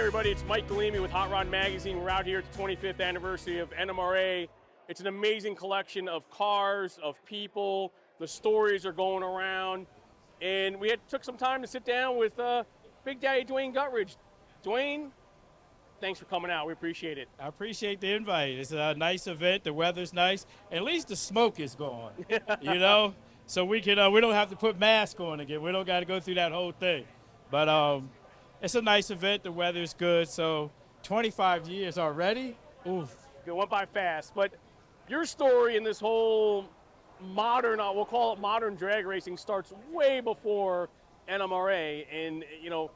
everybody, it's Mike Galimi with Hot Rod Magazine. We're out here at the 25th anniversary of NMRA. It's an amazing collection of cars, of people. The stories are going around. And we took some time to sit down with Big Daddy Dwayne Gutridge. Dwayne, thanks for coming out. We appreciate it. I appreciate the invite. It's a nice event. The weather's nice. At least the smoke is gone, you know? So we can we don't have to put masks on again. We don't got to go through that whole thing. But it's a nice event. The weather's good. So 25 years already. Oof. It went by fast. But your story in this whole modern, we'll call it modern drag racing, starts way before NMRA. And, you know,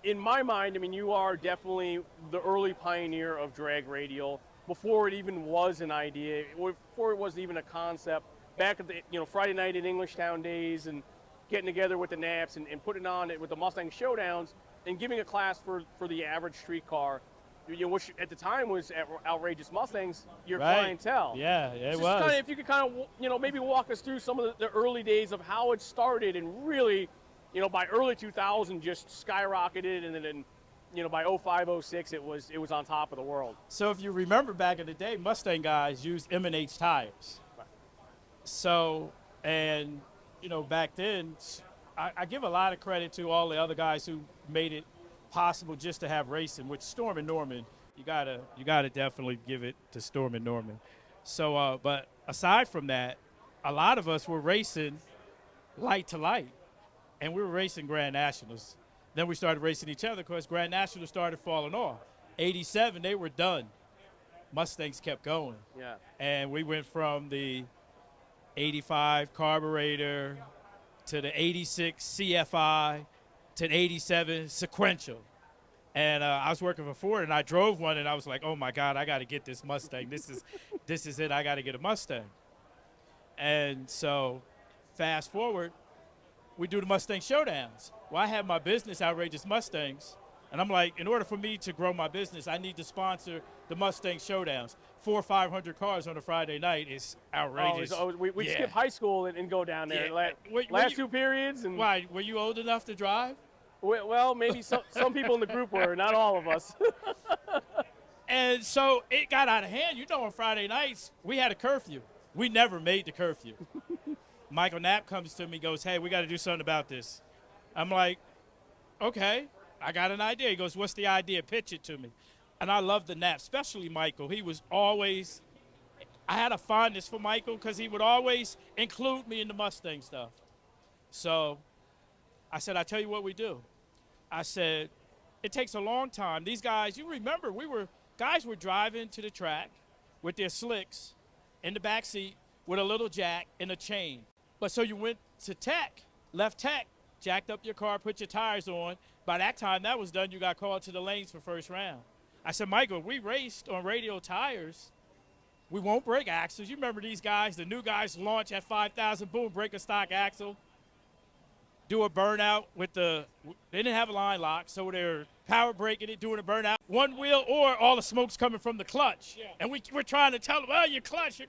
in my mind, I mean, you are definitely the early pioneer of drag radial before it even was an idea, before it was even a concept. Back at the Friday night in Englishtown days and getting together with the Naps and putting on it with the Mustang Showdowns and giving a class for the average street car, which at the time was Outrageous Mustangs, your clientele. Yeah, it was. Kind of, if you could kind of, maybe walk us through some of the early days of how it started and really, by early 2000 just skyrocketed, and then, by 05, 06 it was on top of the world. So if you remember back in the day, Mustang guys used M&H tires. Right. So, and back then, I give a lot of credit to all the other guys who made it possible just to have racing, which Storm and Norman, you gotta definitely give it to Storm and Norman. So, but aside from that, a lot of us were racing light to light, and we were racing Grand Nationals. Then we started racing each other because Grand Nationals started falling off. 87, they were done. Mustangs kept going. Yeah. And we went from the 85 carburetor to the 86 CFI to the 87 sequential. And I was working for Ford, and I drove one, and I was like, oh my God, I got to get this Mustang. This is it. I got to get a Mustang. And so fast forward, we do the Mustang Showdowns. Well, I have my business, Outrageous Mustangs, and I'm like, in order for me to grow my business, I need to sponsor the Mustang Showdowns. 400 or 500 cars on a Friday night is outrageous. We skip high school and go down there. Yeah. Last two periods. And why? Were you old enough to drive? Well, maybe some people in the group were, not all of us. And so it got out of hand. On Friday nights, we had a curfew. We never made the curfew. Michael Knapp comes to me, goes, hey, we got to do something about this. I'm like, okay, I got an idea. He goes, what's the idea? Pitch it to me. And I love the Knapp, especially Michael. He was always, I had a fondness for Michael because he would always include me in the Mustang stuff. So I said, I tell you what we do. I said, it takes a long time. These guys, you remember, guys were driving to the track with their slicks in the back seat with a little jack and a chain. But so you went to tech, left tech, jacked up your car, put your tires on. By that time that was done, you got called to the lanes for first round. I said, Michael, we raced on radial tires. We won't break axles. You remember these guys, the new guys launch at 5,000, boom, break a stock axle, do a burnout they didn't have a line lock, so they're power braking it, doing a burnout. One wheel or all the smoke's coming from the clutch. Yeah. And we're trying to tell them, oh, your clutch.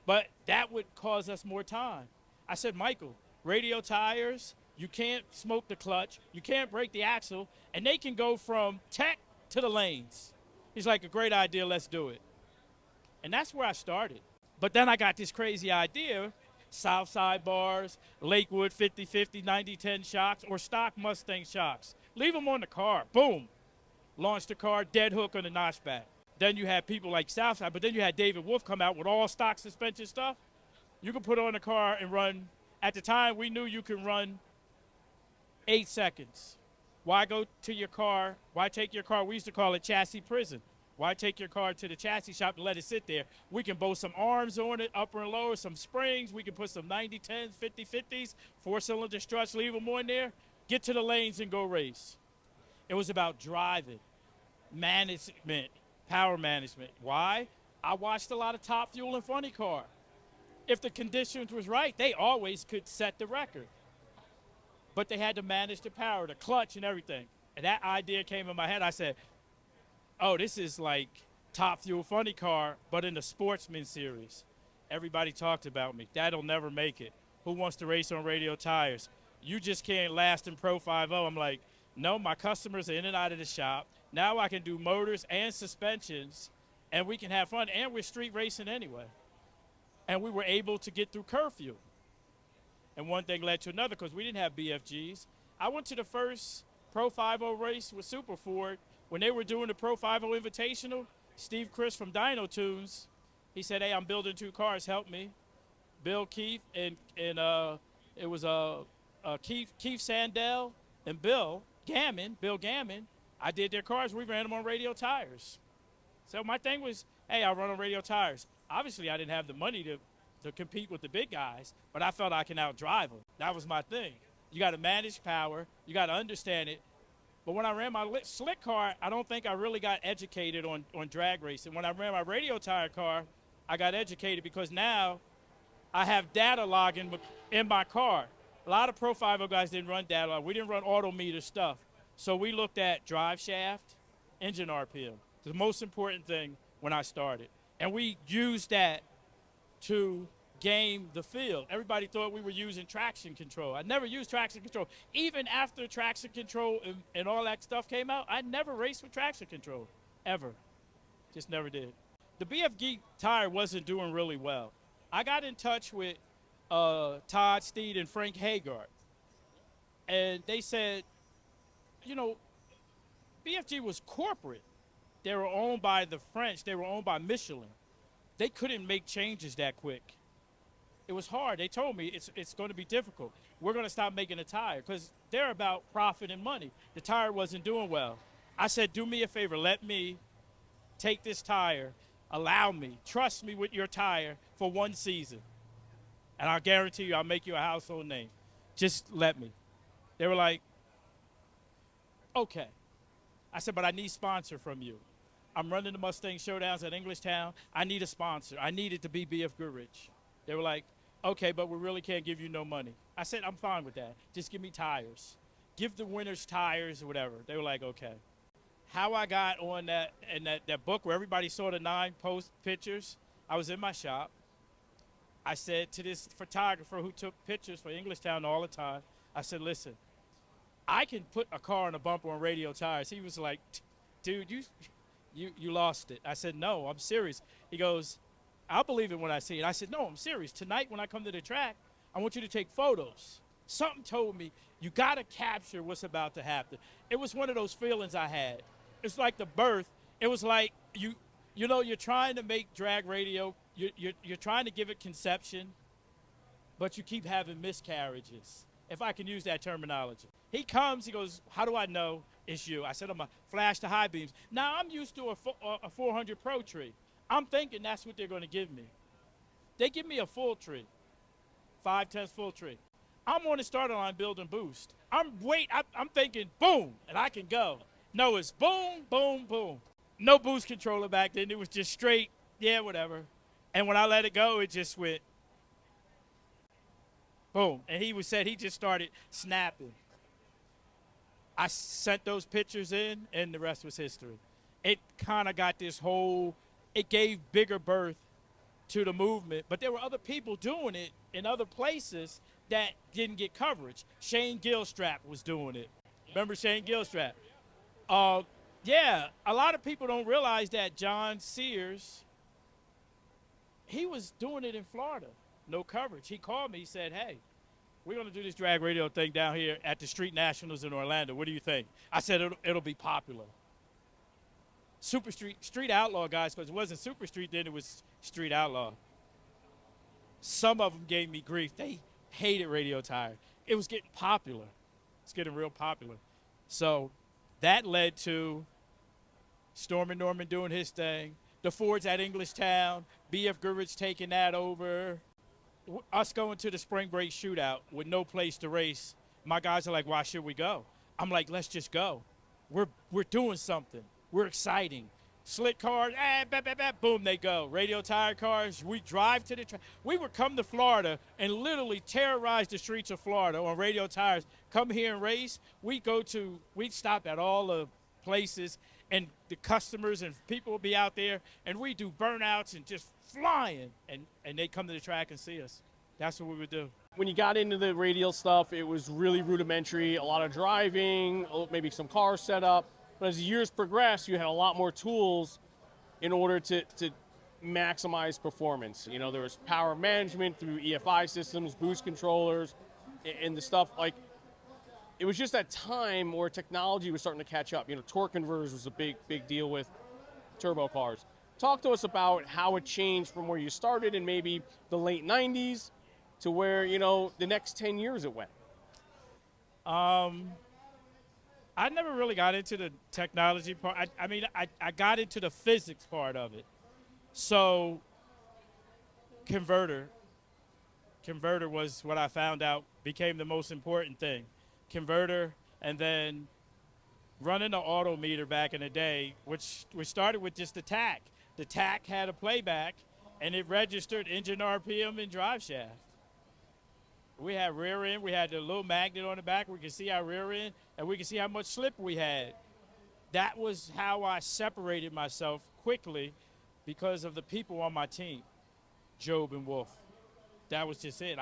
But that would cause us more time. I said, Michael, radial tires, you can't smoke the clutch, you can't break the axle, and they can go from tech to the lanes. He's like, a great idea, let's do it. And that's where I started. But then I got this crazy idea, South Side bars, Lakewood 50-50, 90-10 shocks, or stock Mustang shocks. Leave them on the car, boom. Launch the car, dead hook on the notchback. Then you had people like Southside, but then you had David Wolf come out with all stock suspension stuff. You can put on the car and run. At the time, we knew you could run 8 seconds. Why go to your car? Why take your car? We used to call it chassis prison. Why take your car to the chassis shop and let it sit there? We can bolt some arms on it, upper and lower, some springs. We can put some 90-10s, 50-50s, four-cylinder struts, leave them on there, get to the lanes and go race. It was about driving, management, power management. Why? I watched a lot of Top Fuel and Funny Car. If the conditions was right, they always could set the record. But they had to manage the power, the clutch and everything. And that idea came in my head. I said, oh, this is like Top Fuel Funny Car, but in the Sportsman series. Everybody talked about me. That'll never make it. Who wants to race on radial tires? You just can't last in Pro 5.0. I'm like, No, my customers are in and out of the shop. Now I can do motors and suspensions, and we can have fun, and we're street racing anyway. And we were able to get through curfew. And one thing led to another because we didn't have BFGs. I went to the first Pro 50 race with Super Ford. When they were doing the Pro 50 Invitational, Steve Chris from Dino Tunes, he said, hey, I'm building 2 cars, help me. Bill Keefe and it was Keith Sandell and Bill Gammon. I did their cars. We ran them on radial tires. So my thing was, hey, I run on radial tires. Obviously, I didn't have the money to compete with the big guys, but I felt I can outdrive them. That was my thing. You got to manage power. You got to understand it. But when I ran my slick car, I don't think I really got educated on drag racing. When I ran my radial tire car, I got educated because now I have data logging in my car. A lot of Pro 50 guys didn't run data log. We didn't run autometer stuff. So we looked at drive shaft, engine RPM. The most important thing when I started. And we used that to game the field. Everybody thought we were using traction control. I never used traction control. Even after traction control and all that stuff came out, I never raced with traction control, ever. Just never did. The BFG tire wasn't doing really well. I got in touch with Todd Steed and Frank Hagart, and they said, you know, BFG was corporate. They were owned by the French. They were owned by Michelin. They couldn't make changes that quick. It was hard. They told me it's going to be difficult. We're going to stop making a tire because they're about profit and money. The tire wasn't doing well. I said, do me a favor. Let me take this tire. Allow me. Trust me with your tire for 1 season. And I'll guarantee you I'll make you a household name. Just let me. They were like, okay. I said, but I need sponsor from you. I'm running the Mustang Showdowns at Englishtown. I need a sponsor. I need it to be BF Gutridge. They were like, okay, but we really can't give you no money. I said, I'm fine with that. Just give me tires. Give the winners tires or whatever. They were like, okay. How I got on that book where everybody saw the 9 post pictures, I was in my shop. I said to this photographer who took pictures for Englishtown all the time, I said, listen, I can put a car on a bumper on radial tires. He was like, dude, you lost it. I said, no, I'm serious. He goes, I'll believe it when I see it. I said, no, I'm serious. Tonight when I come to the track, I want you to take photos. Something told me you got to capture what's about to happen. It was one of those feelings I had. It's like the birth. It was like you're trying to make drag radio. You're trying to give it conception, but you keep having miscarriages, if I can use that terminology. He comes, he goes, how do I know it's you? I said, I'm going to flash the high beams. Now, I'm used to a 400 Pro tree. I'm thinking that's what they're going to give me. They give me a full tree, 5/10 full tree. I'm on the starter line building boost. I'm thinking boom, and I can go. No, it's boom, boom, boom. No boost controller back then. It was just straight, yeah, whatever. And when I let it go, it just went boom. And he said he just started snapping. I sent those pictures in, and the rest was history. It kind of got it gave bigger birth to the movement, but there were other people doing it in other places that didn't get coverage. Shane Gilstrap was doing it. Remember Shane Gilstrap? Yeah, a lot of people don't realize that John Sears, he was doing it in Florida. No coverage. He called me. He said, hey, we're going to do this drag radio thing down here at the Street Nationals in Orlando. What do you think? I said, it'll be popular. Street Outlaw guys, because it wasn't Super Street then, it was Street Outlaw. Some of them gave me grief. They hated Radio Tire. It was getting popular. It's getting real popular. So that led to Stormy Norman doing his thing, the Fords at Englishtown, BF Gutridge taking that over, us going to the spring break shootout with no place to race. My guys are like, why should we go? I'm like, let's just go. We're doing something. We're exciting. Slick cars, boom, they go. Radio Tire cars, we drive to the track. We would come to Florida and literally terrorize the streets of Florida on radio tires. Come here and race. We'd stop at all the places, and the customers and people would be out there, and we do burnouts and just flying, and they come to the track and see us. That's what we would do. When you got into the radial stuff, it was really rudimentary, a lot of driving, maybe some car setup. But as the years progressed, you had a lot more tools in order to maximize performance. You know, there was power management through EFI systems, boost controllers, and the stuff like, it was just that time where technology was starting to catch up. You know, torque converters was a big deal with turbo cars. Talk to us about how it changed from where you started in maybe the late 90s to where, you know, the next 10 years it went. I never really got into the technology part. I got into the physics part of it. So converter was what I found out became the most important thing. Converter, and then running the auto meter back in the day, which we started with just the TAC. The TAC had a playback, and it registered engine RPM and drive shaft. We had rear end. We had the little magnet on the back. We could see our rear end, and we could see how much slip we had. That was how I separated myself quickly because of the people on my team, Job and Wolf. That was just it.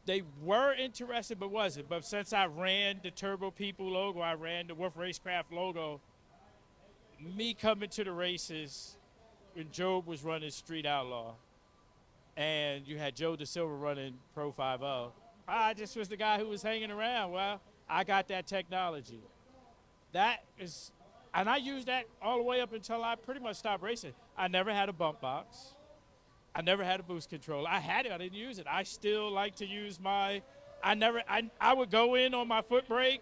They were interested, but wasn't. But since I ran the Turbo People logo, I ran the Wolf Racecraft logo, me coming to the races when Job was running Street Outlaw, and you had Joe Da Silva running Pro 5.0, I just was the guy who was hanging around. Well, I got that technology. And I used that all the way up until I pretty much stopped racing. I never had a bump box. I never had a boost controller. I had it, I didn't use it. I still like to use I would go in on my foot brake,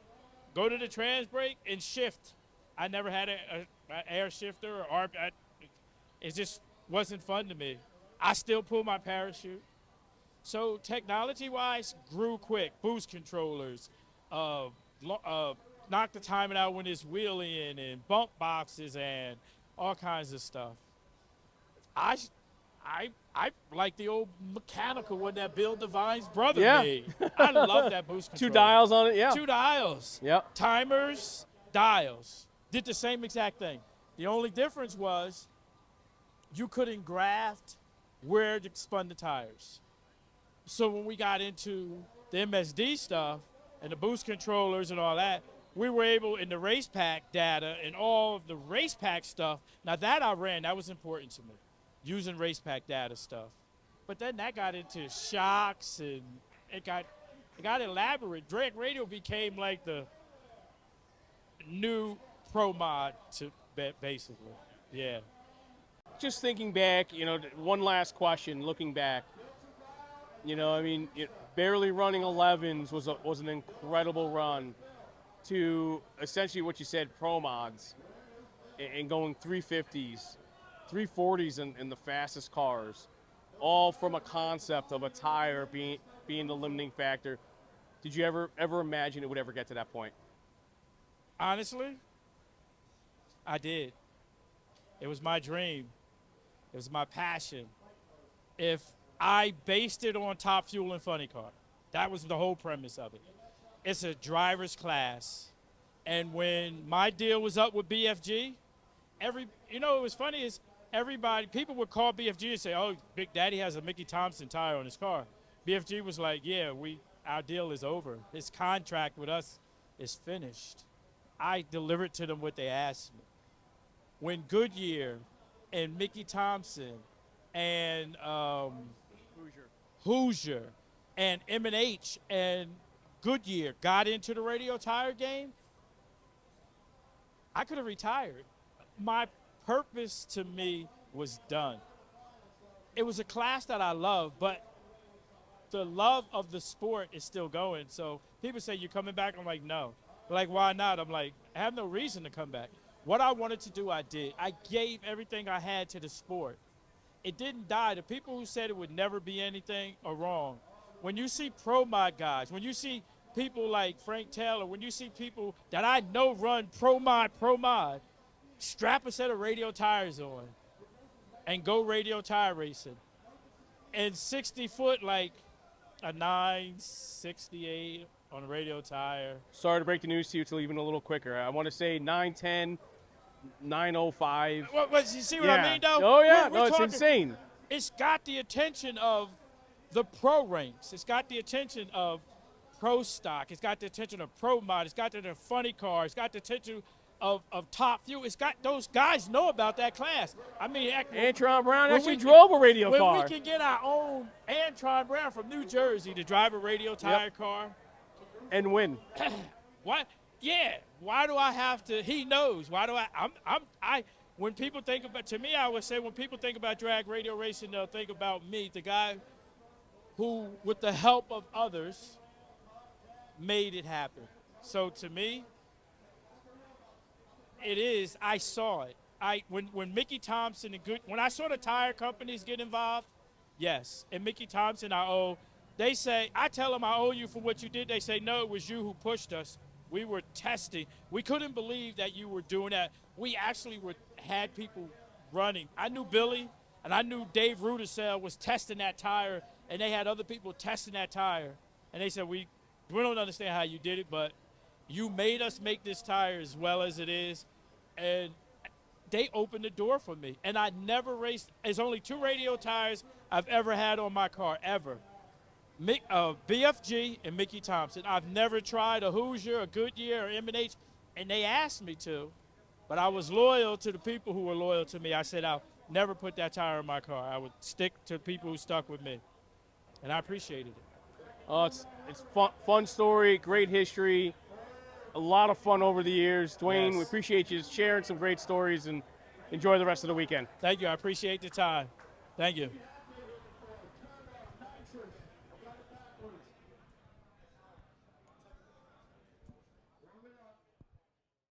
go to the trans brake, and shift. I never had an air shifter or it just wasn't fun to me. I still pull my parachute. So technology-wise, grew quick. Boost controllers, knock the timing out when it's wheeling, and bump boxes, and all kinds of stuff. I like the old mechanical one that Bill Devine's brother made. I love that boost controller. 2 dials on it, yeah. 2 dials. Yep. Timers, dials. Did the same exact thing. The only difference was you couldn't graft where to spun the tires. So when we got into the MSD stuff and the boost controllers and all that, we were able, in the race pack data and all of the race pack stuff, now that I ran, that was important to me, using race pack data stuff. But then that got into shocks, and it got elaborate. Drag radio became like the new pro mod, to basically, yeah. Just thinking back, you know, one last question, looking back. You know, I mean, barely running 11s was an incredible run to essentially what you said, pro mods, and going 350s, 340s in the fastest cars, all from a concept of a tire being the limiting factor. Did you ever imagine it would ever get to that point? Honestly, I did. It was my dream. It was my passion. If I based it on Top Fuel and Funny Car, that was the whole premise of it. It's a driver's class. And when my deal was up with BFG, what was funny is people would call BFG and say, oh, Big Daddy has a Mickey Thompson tire on his car. BFG was like, yeah, our deal is over. His contract with us is finished. I delivered to them what they asked me. When Goodyear and Mickey Thompson and Hoosier and M&H and Goodyear got into the radio tire game, I could have retired. My purpose to me was done. It was a class that I love, but the love of the sport is still going. So people say, you coming back? I'm like, no. They're like, why not? I'm like, I have no reason to come back. What I wanted to do, I did. I gave everything I had to the sport. It didn't die. The people who said it would never be anything are wrong. When you see pro mod guys, when you see people like Frank Taylor, when you see people that I know run pro mod, strap a set of radio tires on and go radio tire racing. And 60 foot, like a 968 on a radio tire. Sorry to break the news to you, to even a little quicker. I want to say 910, 905. You see what I mean, though? Oh, yeah. We're it's talking, insane. It's got the attention of the pro ranks. It's got the attention of pro stock. It's got the attention of pro mod. It's got the funny car. It's got the attention of top fuel. It's got those guys know about that class. I mean, Antron Brown when actually we drove a radio when car. we can get our own Antron Brown from New Jersey to drive a radio tire car. And win. What? Yeah. Why do I have to? He knows. Why do I? When people think about, to me, I would say when people think about drag radio racing, they'll think about me, the guy who, with the help of others, made it happen. So to me, it is. I saw it. When Mickey Thompson and when I saw the tire companies get involved, yes. And Mickey Thompson, they say, I tell them I owe you for what you did. They say, no, it was you who pushed us. We were testing. We couldn't believe that you were doing that. We actually had people running. I knew Billy and I knew Dave Rudisell was testing that tire, and they had other people testing that tire. And they said, we don't understand how you did it, but you made us make this tire as well as it is. And they opened the door for me. And I never raced. There's only 2 radio tires I've ever had on my car, ever. BFG and Mickey Thompson. I've never tried a Hoosier, a Goodyear, or M&H, and they asked me to. But I was loyal to the people who were loyal to me. I said I'll never put that tire in my car. I would stick to people who stuck with me. And I appreciated it. It's fun story, great history, a lot of fun over the years. Dwayne, Yes. we appreciate you sharing some great stories, and enjoy the rest of the weekend. Thank you. I appreciate the time. Thank you.